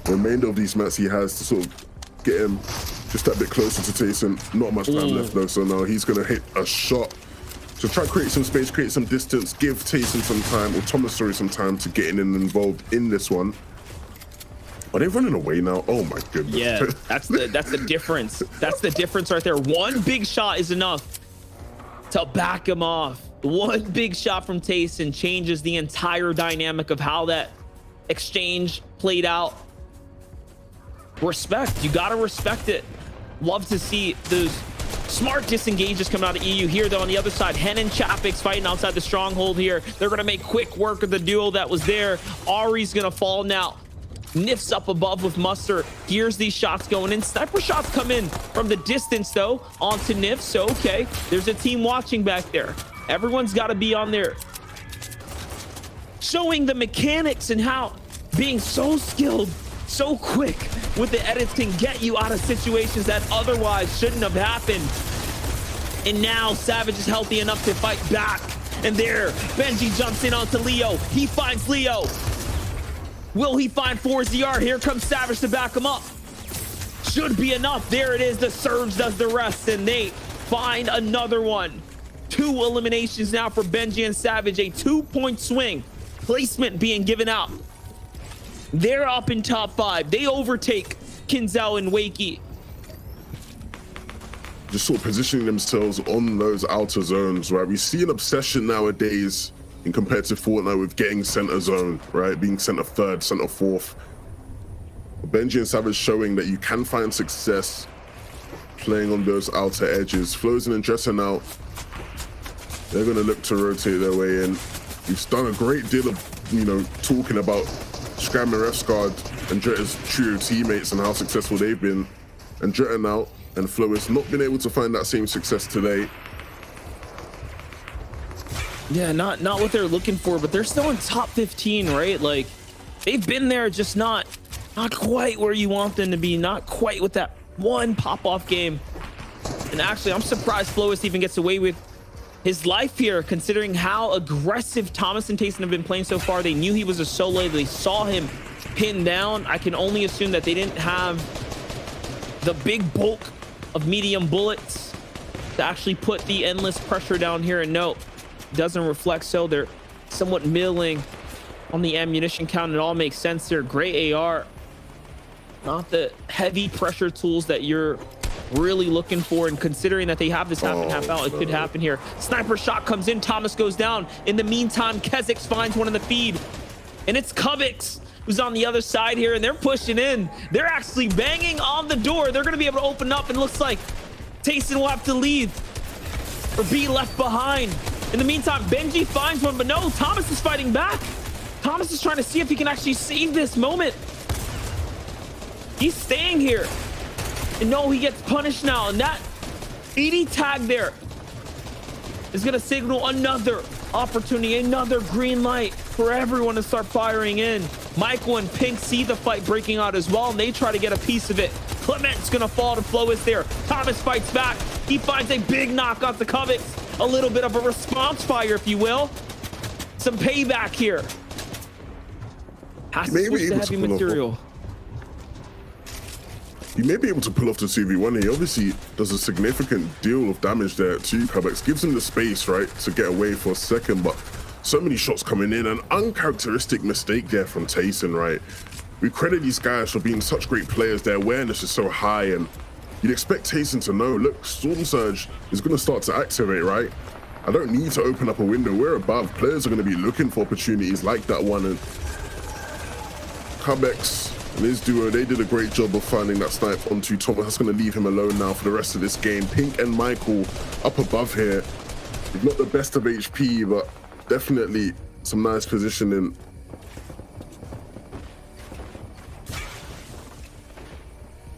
the remainder of these mats he has to sort of get him just that bit closer to Tayson. Not much time left though, so now he's gonna hit a shot. So try to create some space, create some distance, give Tayson some time, or Thomas, sorry, some time to get in and involved in this one. Are they running away now? Oh my goodness. Yeah, that's the difference. That's the difference right there. One big shot is enough to back him off. One big shot from Tayson changes the entire dynamic of how that exchange played out. Respect, you gotta respect it. Love to see those smart disengages coming out of EU here, though. On the other side, Hen and Chapix fighting outside the stronghold here. They're gonna make quick work of the duo that was there. Ari's gonna fall now. Nif's up above with Muster. Here's these shots going in. Sniper shots come in from the distance though onto Nif. So okay, there's a team watching back there. Everyone's got to be on there, showing the mechanics and how being so skilled, so quick with the edits can get you out of situations that otherwise shouldn't have happened. And now Savage is healthy enough to fight back. And there, Benji jumps in onto Leo. He finds Leo. Will he find 4ZR? Here comes Savage to back him up. Should be enough. There it is. The Surge does the rest, and they find another one. 2 eliminations now for Benji and Savage. A 2-point swing. Placement being given out. They're up in top 5. They overtake Kinzel and Wakey. Just sort of positioning themselves on those outer zones, right? We see an obsession nowadays in competitive Fortnite with getting center zone, right? Being center third, center fourth. Benji and Savage showing that you can find success playing on those outer edges. Flozen and Dresser now, they're gonna look to rotate their way in. We've done a great deal of, you know, talking about Scram and Refscard and Dretta's trio teammates and how successful they've been. And Dretta now and Flo has not been able to find that same success today. Yeah, not what they're looking for, but they're still in top 15, right? Like, they've been there, just not quite where you want them to be, not quite with that one pop-off game. And actually, I'm surprised Flois even gets away with his life here, considering how aggressive Thomas and Tayson have been playing so far. They knew he was a solo. They saw him pinned down. I can only assume that they didn't have the big bulk of medium bullets to actually put the endless pressure down here. And no, doesn't reflect, so they're somewhat milling on the ammunition count. It all makes sense there. Great AR, not the heavy pressure tools that you're really looking for, and considering that they have this half and half out, it could happen here. Sniper shot comes in, Thomas goes down. In the meantime, Kezix finds one in the feed, and it's Cubix who's on the other side here, and they're pushing in. They're actually banging on the door. They're going to be able to open up, and it looks like Tayson will have to leave or be left behind. In the meantime, Benji finds one, but no, Thomas is fighting back. Thomas is trying to see if he can actually save this moment. He's staying here. And no, he gets punished now. And that 80 tag there is going to signal another opportunity, another green light for everyone to start firing in. Michael and Pink see the fight breaking out as well, and they try to get a piece of it. Clement's going to fall to Flois there. Thomas fights back. He finds a big knock off the Cubix. A little bit of a response fire, if you will. Some payback here. Has to switch to heavy material. You may be able to pull off the 2v1 here. Obviously, does a significant deal of damage there to Cubix. Gives him the space, right, to get away for a second, but so many shots coming in. An uncharacteristic mistake there from Tayson, right? We credit these guys for being such great players. Their awareness is so high, and you'd expect Tayson to know, look, Storm Surge is going to start to activate, right? I don't need to open up a window. We're above. Players are going to be looking for opportunities like that one. And Cubix and his duo, they did a great job of finding that snipe onto Thomas. That's going to leave him alone now for the rest of this game. Pink and Michael up above here. They've not the best of HP, but definitely some nice positioning.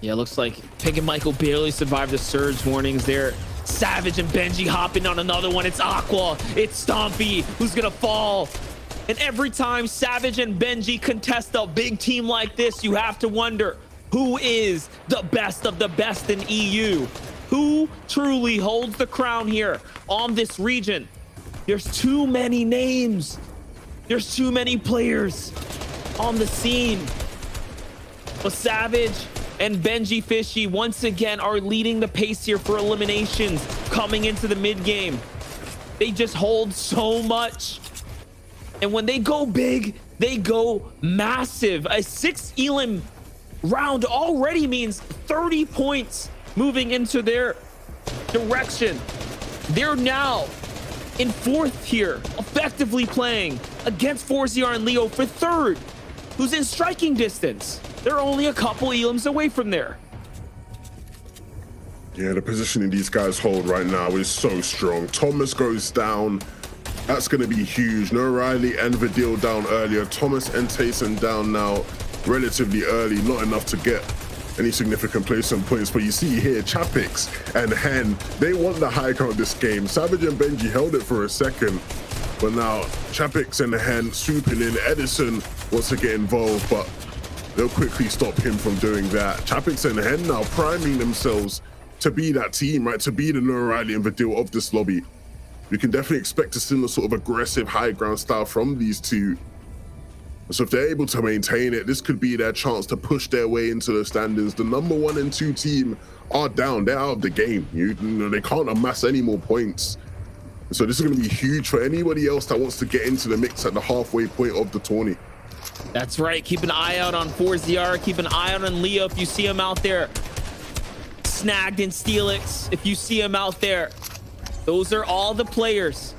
Yeah, looks like Pink and Michael barely survived the surge warnings there. Savage and Benji hopping on another one. It's Aqua, it's Stompy who's gonna fall. And every time Savage and Benji contest a big team like this, you have to wonder, who is the best of the best in EU? Who truly holds the crown here on this region? There's too many names. There's too many players on the scene. But Savage and Benji Fishy once again are leading the pace here for eliminations coming into the mid game. They just hold so much. And when they go big, they go massive. A 6 elim round already means 30 points moving into their direction. They're now in 4th here, effectively playing against ForZR and Leo for 3rd, who's in striking distance. They're only a couple elims away from there. Yeah, the positioning these guys hold right now is so strong. Thomas goes down. That's going to be huge. No Riley and Vidil down earlier. Thomas and Tayson down now relatively early. Not enough to get any significant placement points. But you see here, Chapix and Hen, they want the high ground this game. Savage and Benji held it for a second. But now Chapix and Hen swooping in. Edison wants to get involved, but they'll quickly stop him from doing that. Chapix and Hen now priming themselves to be that team, right? To be the Noah Riley and Vidil of this lobby. We can definitely expect a similar sort of aggressive high ground style from these two. So if they're able to maintain it, this could be their chance to push their way into the standings. The number 1 and 2 team are down. They're out of the game. You know, they can't amass any more points. So this is going to be huge for anybody else that wants to get into the mix at the halfway point of the tourney. That's right. Keep an eye out on ForZR. Keep an eye out on Leo if you see him out there. Snagged in Steelix if you see him out there. Those are all the players.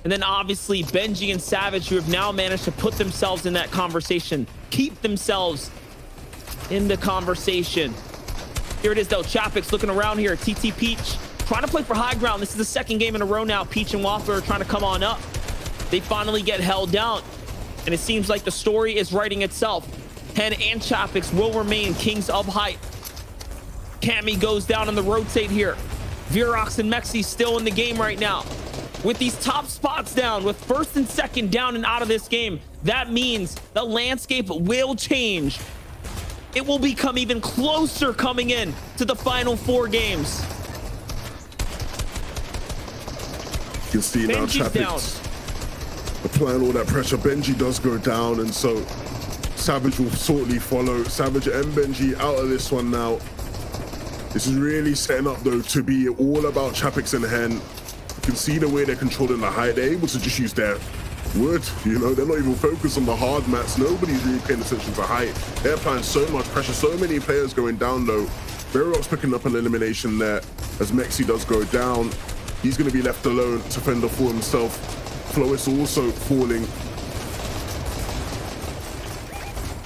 And then obviously Benji and Savage, who have now managed to put themselves in that conversation, keep themselves in the conversation. Here it is though. Chapix looking around here. TT Peach trying to play for high ground. This is the 2nd game in a row now. Peach and Waffler are trying to come on up. They finally get held down. And it seems like the story is writing itself. Hen and Chapix will remain kings of height. Cammy goes down on the rotate here. Virox and Mexi still in the game right now. With these top spots down, with 1st and 2nd down and out of this game, that means the landscape will change. It will become even closer coming in to the final 4 games. You can see now Chapix applying all that pressure. Benji does go down, and so Savage will shortly follow. Savage and Benji out of this one now. This is really setting up though to be all about Chapix and Hen. You can see the way they're controlling the height. They're able to just use their wood, you know, they're not even focused on the hard mats. Nobody's really paying attention to height. They're applying so much pressure, so many players going down low. Verox picking up an elimination there as Mexi does go down. He's going to be left alone to fend off for himself. Flois also falling.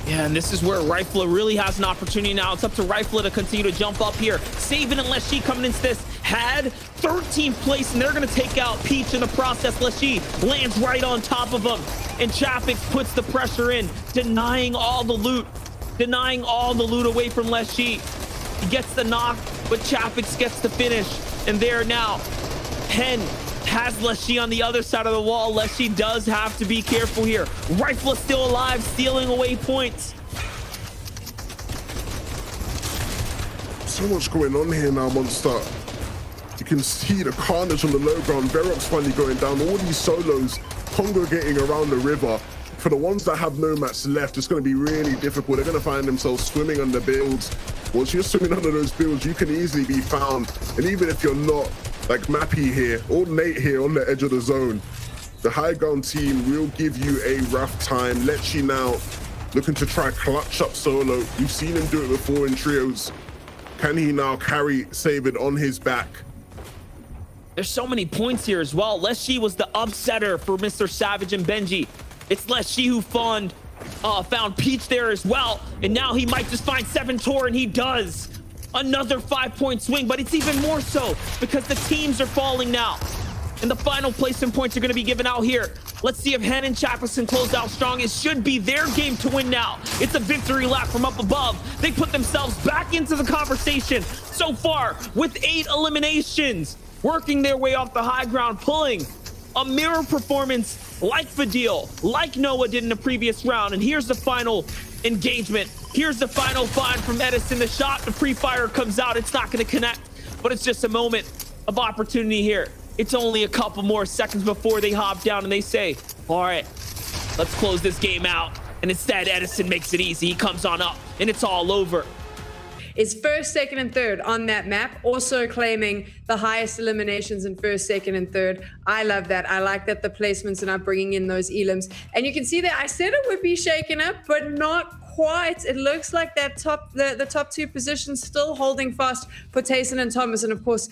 Yeah, and this is where Rifler really has an opportunity now. It's up to Rifler to continue to jump up here. Saving and Leshy coming into this. Had 13th place, and they're going to take out Peach in the process. Leshy lands right on top of him, and Chapix puts the pressure in, denying all the loot away from Leshy. He gets the knock, but Chapix gets the finish, and there now. Hen has Leshy on the other side of the wall. Leshy does have to be careful here. Rifle still alive, stealing away points. So much going on here now, Monster. You can see the carnage on the low ground. Verox finally going down. All these solos congregating around the river. For the ones that have no mats left, it's going to be really difficult. They're going to find themselves swimming under builds. Once you're swimming under those builds, you can easily be found. And even if you're not, like Mappy here, or Nate here on the edge of the zone, the high ground team will give you a rough time. Lechi now looking to try clutch up solo. We've seen him do it before in trios. Can he now carry Savin on his back? There's so many points here as well. Leshy was the upsetter for Mr. Savage and Benji. It's Leshy who found Peach there as well. And now he might just find 7 Tor, and he does. Another 5-point swing, but it's even more so because the teams are falling now. And the final placement points are going to be given out here. Let's see if Hen and Chapix can close out strong. It should be their game to win now. It's a victory lap from up above. They put themselves back into the conversation so far with 8 eliminations, working their way off the high ground, pulling a mirror performance like Fadil, like Noah did in the previous round. And here's the final engagement. Here's the final find from Edison. The shot, the pre-fire comes out. It's not going to connect, but it's just a moment of opportunity here. It's only a couple more seconds before they hop down and they say, all right, let's close this game out. And instead, Edison makes it easy. He comes on up, and it's all over. Is first, second, and third on that map, also claiming the highest eliminations in first, second, and third. I love that. I like that the placements are not bringing in those elims. And you can see that I said it would be shaken up, but not quite. It looks like that the top two positions still holding fast for Tayson and Thomas. And of course,